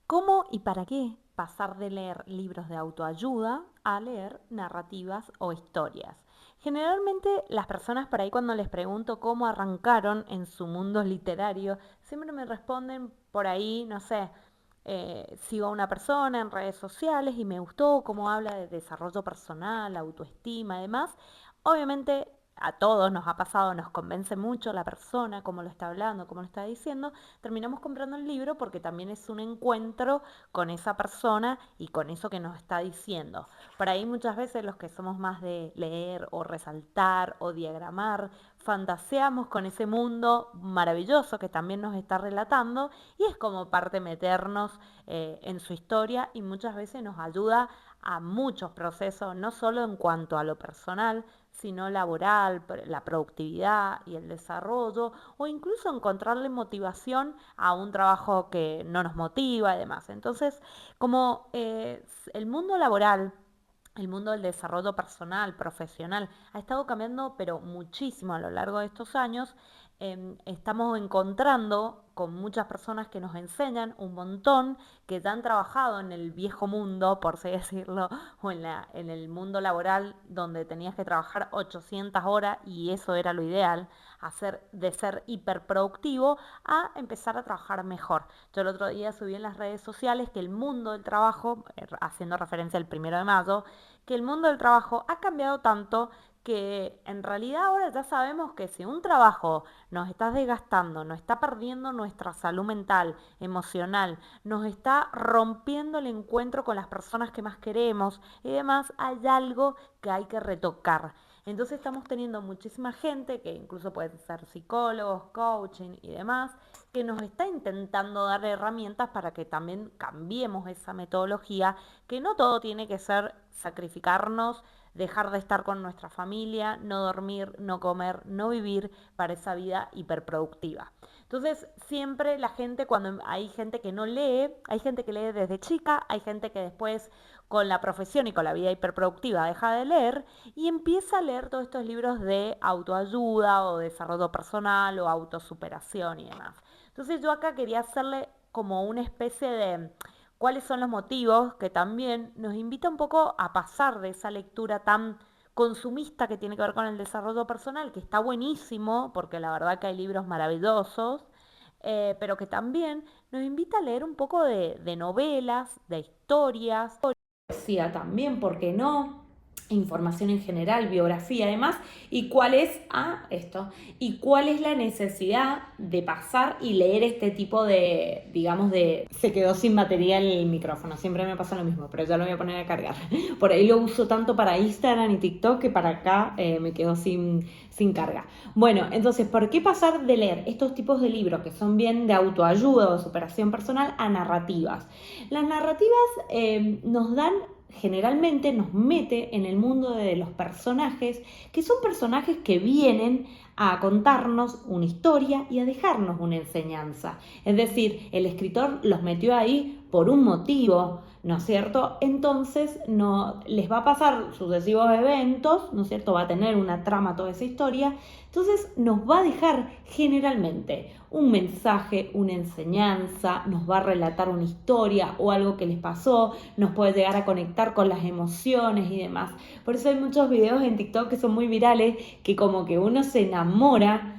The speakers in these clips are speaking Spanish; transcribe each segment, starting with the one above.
¿Cómo y para qué pasar de leer libros de autoayuda a leer narrativas o historias? Generalmente las personas por ahí cuando les pregunto cómo arrancaron en su mundo literario, siempre me responden por ahí, no sé, sigo a una persona en redes sociales y me gustó cómo habla de desarrollo personal, autoestima y demás. Obviamente a todos nos ha pasado, nos convence mucho la persona, cómo lo está hablando, cómo lo está diciendo, terminamos comprando el libro porque también es un encuentro con esa persona y con eso que nos está diciendo. Por ahí muchas veces los que somos más de leer o resaltar o diagramar, fantaseamos con ese mundo maravilloso que también nos está relatando y es como parte meternos en su historia y muchas veces nos ayuda a muchos procesos, no solo en cuanto a lo personal, sino laboral, la productividad y el desarrollo, o incluso encontrarle motivación a un trabajo que no nos motiva y demás. Entonces, como el mundo laboral, el mundo del desarrollo personal, profesional, ha estado cambiando, pero muchísimo a lo largo de estos años. Estamos encontrando con muchas personas que nos enseñan un montón, que ya han trabajado en el viejo mundo, por así decirlo, o en el mundo laboral donde tenías que trabajar 800 horas y eso era lo ideal, de ser hiperproductivo a empezar a trabajar mejor. Yo el otro día subí en las redes sociales que el mundo del trabajo, haciendo referencia al 1 de mayo, que el mundo del trabajo ha cambiado tanto que en realidad ahora ya sabemos que si un trabajo nos está desgastando, nos está perdiendo nuestra salud mental, emocional, nos está rompiendo el encuentro con las personas que más queremos y demás, hay algo que hay que retocar. Entonces estamos teniendo muchísima gente, que incluso pueden ser psicólogos, coaching y demás, que nos está intentando dar herramientas para que también cambiemos esa metodología, que no todo tiene que ser sacrificarnos, dejar de estar con nuestra familia, no dormir, no comer, no vivir para esa vida hiperproductiva. Entonces, siempre la gente, cuando hay gente que no lee, hay gente que lee desde chica, hay gente que después con la profesión y con la vida hiperproductiva deja de leer y empieza a leer todos estos libros de autoayuda o desarrollo personal o autosuperación y demás. Entonces yo acá quería hacerle como una especie de cuáles son los motivos que también nos invita un poco a pasar de esa lectura tan consumista que tiene que ver con el desarrollo personal, que está buenísimo, porque la verdad que hay libros maravillosos, pero que también nos invita a leer un poco de novelas, de historias, poesía también, ¿por qué no? Información en general, biografía además, y cuál es, y cuál es la necesidad de pasar y leer este tipo de, digamos, de... Se quedó sin batería el micrófono, siempre me pasa lo mismo, pero ya lo voy a poner a cargar. Por ahí lo uso tanto para Instagram y TikTok que para acá me quedó sin carga. Bueno, entonces, ¿por qué pasar de leer estos tipos de libros que son bien de autoayuda o superación personal a narrativas? Las narrativas nos dan generalmente nos mete en el mundo de los personajes, que son personajes que vienen a contarnos una historia y a dejarnos una enseñanza. Es decir, el escritor los metió ahí por un motivo, ¿no es cierto? Entonces no, les va a pasar sucesivos eventos, ¿no es cierto? Va a tener una trama toda esa historia. Entonces nos va a dejar generalmente un mensaje, una enseñanza, nos va a relatar una historia o algo que les pasó, nos puede llegar a conectar con las emociones y demás. Por eso hay muchos videos en TikTok que son muy virales, que como que uno se enamora,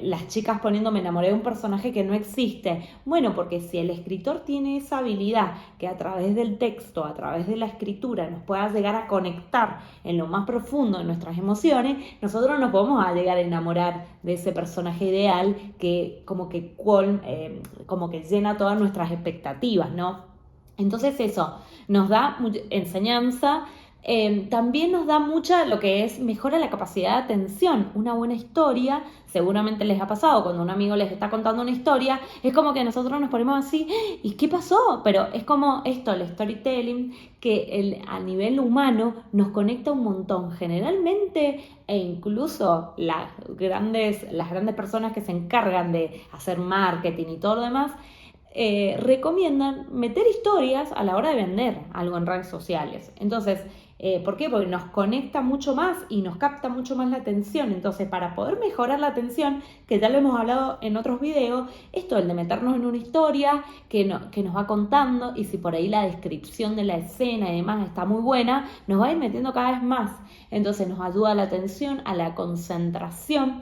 las chicas poniendo me enamoré de un personaje que no existe. Bueno, porque si el escritor tiene esa habilidad que a través del texto, a través de la escritura nos pueda llegar a conectar en lo más profundo de nuestras emociones, nosotros nos podemos llegar a enamorar de ese personaje ideal que como que llena todas nuestras expectativas, ¿no? Entonces eso nos da enseñanza, también nos da mucha lo que es, mejora la capacidad de atención. Una buena historia, seguramente les ha pasado cuando un amigo les está contando una historia, es como que nosotros nos ponemos así, ¿y qué pasó? Pero es como esto, el storytelling, que a nivel humano nos conecta un montón. Generalmente, e incluso las grandes personas que se encargan de hacer marketing y todo lo demás, recomiendan meter historias a la hora de vender algo en redes sociales. Entonces, ¿Por qué? Porque nos conecta mucho más y nos capta mucho más la atención. Entonces, para poder mejorar la atención, que ya lo hemos hablado en otros videos, esto, el de meternos en una historia que nos va contando, y si por ahí la descripción de la escena y demás está muy buena, nos va a ir metiendo cada vez más. Entonces nos ayuda a la atención, a la concentración.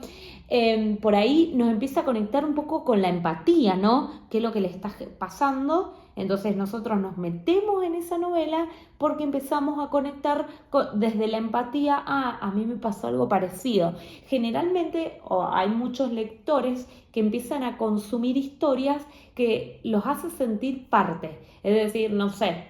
Por ahí nos empieza a conectar un poco con la empatía, ¿no? ¿Qué es lo que le está pasando? Entonces nosotros nos metemos en esa novela porque empezamos a conectar desde la empatía. A mí me pasó algo parecido. Generalmente hay muchos lectores que empiezan a consumir historias que los hace sentir parte. Es decir, no sé,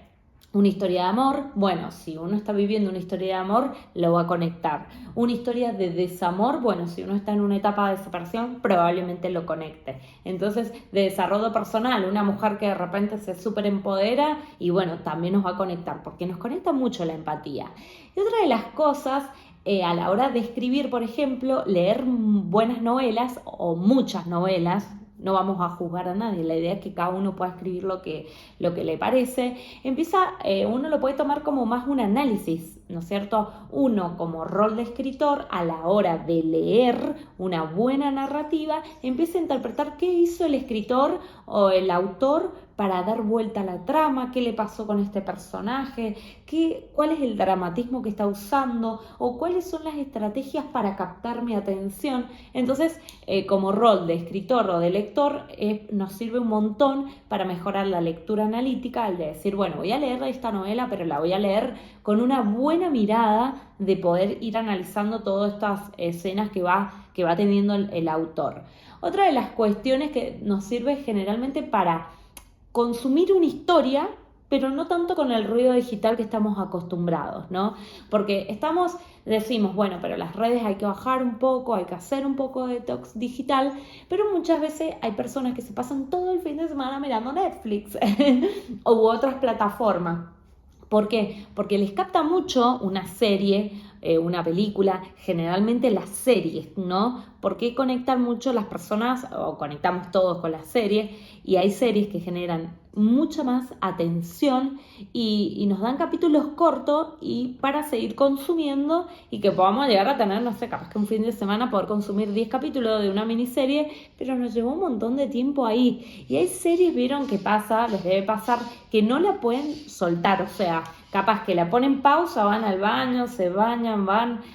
una historia de amor, bueno, si uno está viviendo una historia de amor, lo va a conectar. Una historia de desamor, bueno, si uno está en una etapa de separación, probablemente lo conecte. Entonces, de desarrollo personal, una mujer que de repente se súper empodera y bueno, también nos va a conectar, porque nos conecta mucho la empatía. Y otra de las cosas, a la hora de escribir, por ejemplo, leer buenas novelas o muchas novelas. No vamos a juzgar a nadie, la idea es que cada uno pueda escribir lo que le parece. Uno lo puede tomar como más un análisis, ¿no es cierto? Uno como rol de escritor, a la hora de leer una buena narrativa, empieza a interpretar qué hizo el escritor o el autor para dar vuelta a la trama, qué le pasó con este personaje, cuál es el dramatismo que está usando o cuáles son las estrategias para captar mi atención. Entonces, como rol de escritor o de lector, nos sirve un montón para mejorar la lectura analítica, el de decir, bueno, voy a leer esta novela, pero la voy a leer con una buena mirada de poder ir analizando todas estas escenas que va teniendo el autor. Otra de las cuestiones que nos sirve generalmente para consumir una historia, pero no tanto con el ruido digital que estamos acostumbrados, ¿no? Porque decimos, bueno, pero las redes hay que bajar un poco, hay que hacer un poco de detox digital, pero muchas veces hay personas que se pasan todo el fin de semana mirando Netflix u otras plataformas. ¿Por qué? Porque les capta mucho una serie, una película, generalmente las series, ¿no? Porque conectan mucho las personas, o conectamos todos con las series, y hay series que generan mucha más atención y nos dan capítulos cortos y para seguir consumiendo y que podamos llegar a tener, no sé, capaz que un fin de semana poder consumir 10 capítulos de una miniserie, pero nos llevó un montón de tiempo ahí. Y hay series, vieron que les debe pasar, que no la pueden soltar, o sea, capaz que la ponen pausa, van al baño, se bañan,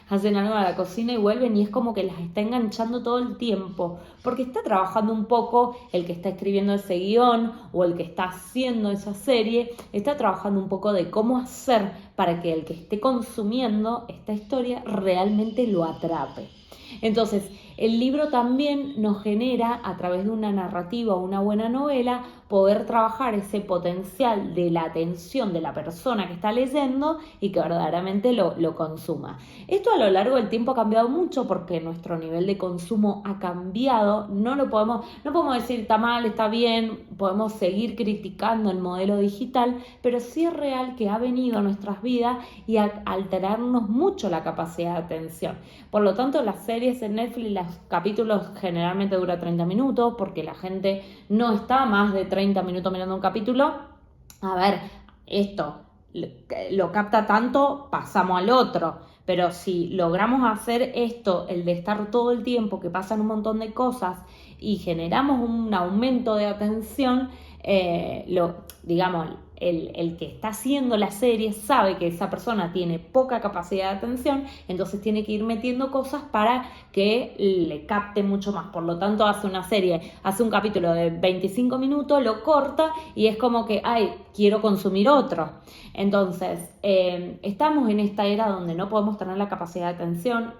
hacen algo a la cocina y vuelven y es como que las está enganchando todo el tiempo, porque está trabajando un poco el que está escribiendo ese guión o el que está haciendo esa serie, está trabajando un poco de cómo hacer para que el que esté consumiendo esta historia realmente lo atrape. Entonces, el libro también nos genera, a través de una narrativa o una buena novela, poder trabajar ese potencial de la atención de la persona que está leyendo y que verdaderamente lo consuma. Esto a lo largo del tiempo ha cambiado mucho porque nuestro nivel de consumo ha cambiado. No podemos decir está mal, está bien, podemos seguir criticando el modelo digital, pero sí es real que ha venido a nuestras vidas y a alterarnos mucho la capacidad de atención. Por lo tanto, las series en Netflix, los capítulos generalmente duran 30 minutos porque la gente no está más de 30 minutos mirando un capítulo. A ver, esto lo capta tanto, pasamos al otro. Pero si logramos hacer esto, el de estar todo el tiempo, que pasan un montón de cosas y generamos un aumento de atención, digamos, el que está haciendo la serie sabe que esa persona tiene poca capacidad de atención, entonces tiene que ir metiendo cosas para que le capte mucho más. Por lo tanto, hace un capítulo de 25 minutos, lo corta y es como que, quiero consumir otro. Entonces, estamos en esta era donde no podemos tener la capacidad de atención,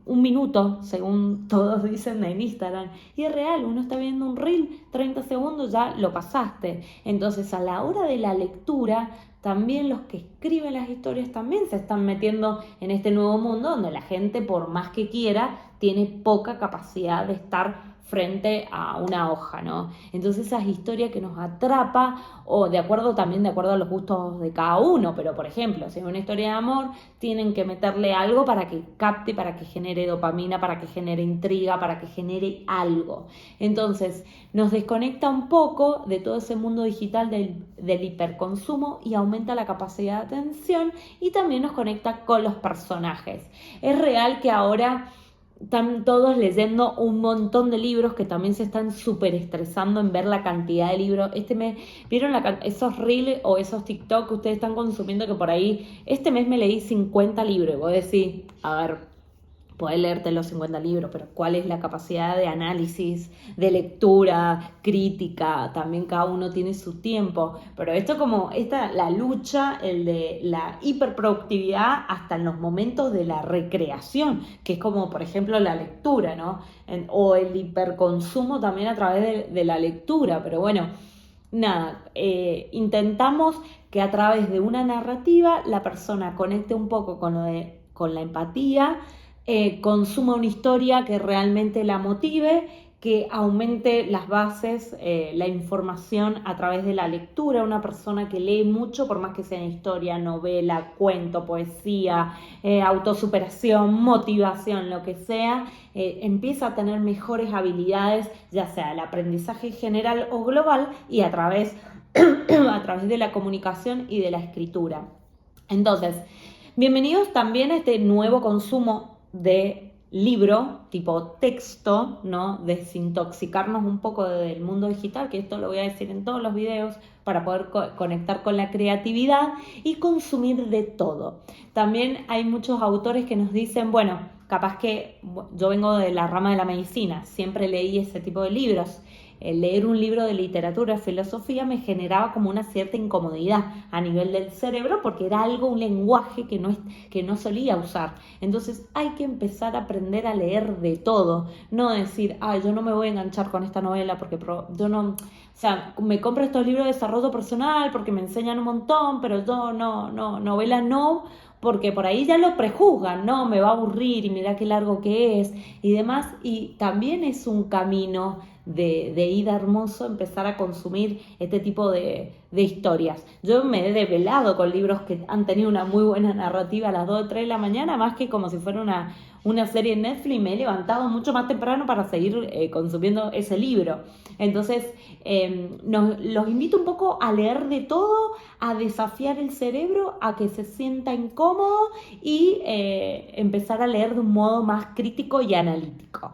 un minuto, según todos dicen en Instagram, y es real, uno está viendo un reel, 30 segundos, ya lo pasaste. Entonces, a la hora de la lectura, también los que escriben las historias también se están metiendo en este nuevo mundo donde la gente, por más que quiera, tiene poca capacidad de estar frente a una hoja, ¿no? Entonces esa es historia que nos atrapa, o de acuerdo a los gustos de cada uno, pero por ejemplo, si es una historia de amor, tienen que meterle algo para que capte, para que genere dopamina, para que genere intriga, para que genere algo. Entonces nos desconecta un poco de todo ese mundo digital del hiperconsumo y aumenta la capacidad de atención, y también nos conecta con los personajes. Es real que ahora están todos leyendo un montón de libros, que también se están súper estresando en ver la cantidad de libros. Este mes, ¿vieron esos reels o esos TikTok que ustedes están consumiendo, que por ahí, este mes me leí 50 libros? Y vos decís, a ver, podés leerte los 50 libros, pero ¿cuál es la capacidad de análisis, de lectura, crítica? También cada uno tiene su tiempo, pero esto como la lucha, el de la hiperproductividad hasta en los momentos de la recreación, que es como por ejemplo la lectura, ¿no? O el hiperconsumo también a través de la lectura, pero bueno, nada, intentamos que a través de una narrativa la persona conecte un poco con la empatía, consuma una historia que realmente la motive, que aumente las bases, la información a través de la lectura. Una persona que lee mucho, por más que sea historia, novela, cuento, poesía, autosuperación, motivación, lo que sea, empieza a tener mejores habilidades, ya sea el aprendizaje general o global, y a través de la comunicación y de la escritura. Entonces, bienvenidos también a este nuevo consumo de libro, tipo texto, ¿no? Desintoxicarnos un poco del mundo digital, que esto lo voy a decir en todos los videos, para poder conectar con la creatividad y consumir de todo. También hay muchos autores que nos dicen, bueno, capaz que yo vengo de la rama de la medicina, siempre leí ese tipo de libros. Leer un libro de literatura, filosofía, me generaba como una cierta incomodidad a nivel del cerebro, porque era un lenguaje que no solía usar. Entonces hay que empezar a aprender a leer de todo, no decir, yo no me voy a enganchar con esta novela porque yo no, o sea, me compro estos libros de desarrollo personal porque me enseñan un montón, pero yo no, novela no, porque por ahí ya lo prejuzgan, ¿no? Me va a aburrir y mira qué largo que es y demás. Y también es un camino de ida hermoso empezar a consumir este tipo de historias. Yo me he develado con libros que han tenido una muy buena narrativa a las 2 o 3 de la mañana, más que como si fuera una serie en Netflix. Me he levantado mucho más temprano para seguir consumiendo ese libro. Entonces, los invito un poco a leer de todo, a desafiar el cerebro, a que se sienta incómodo y empezar a leer de un modo más crítico y analítico.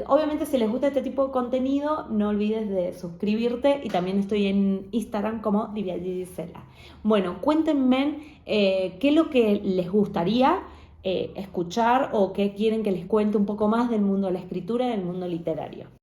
Obviamente, si les gusta este tipo de contenido, no olvides de suscribirte, y también estoy en Instagram como Divya Gisela. Bueno, cuéntenme qué es lo que les gustaría escuchar, o qué quieren que les cuente un poco más del mundo de la escritura y del mundo literario.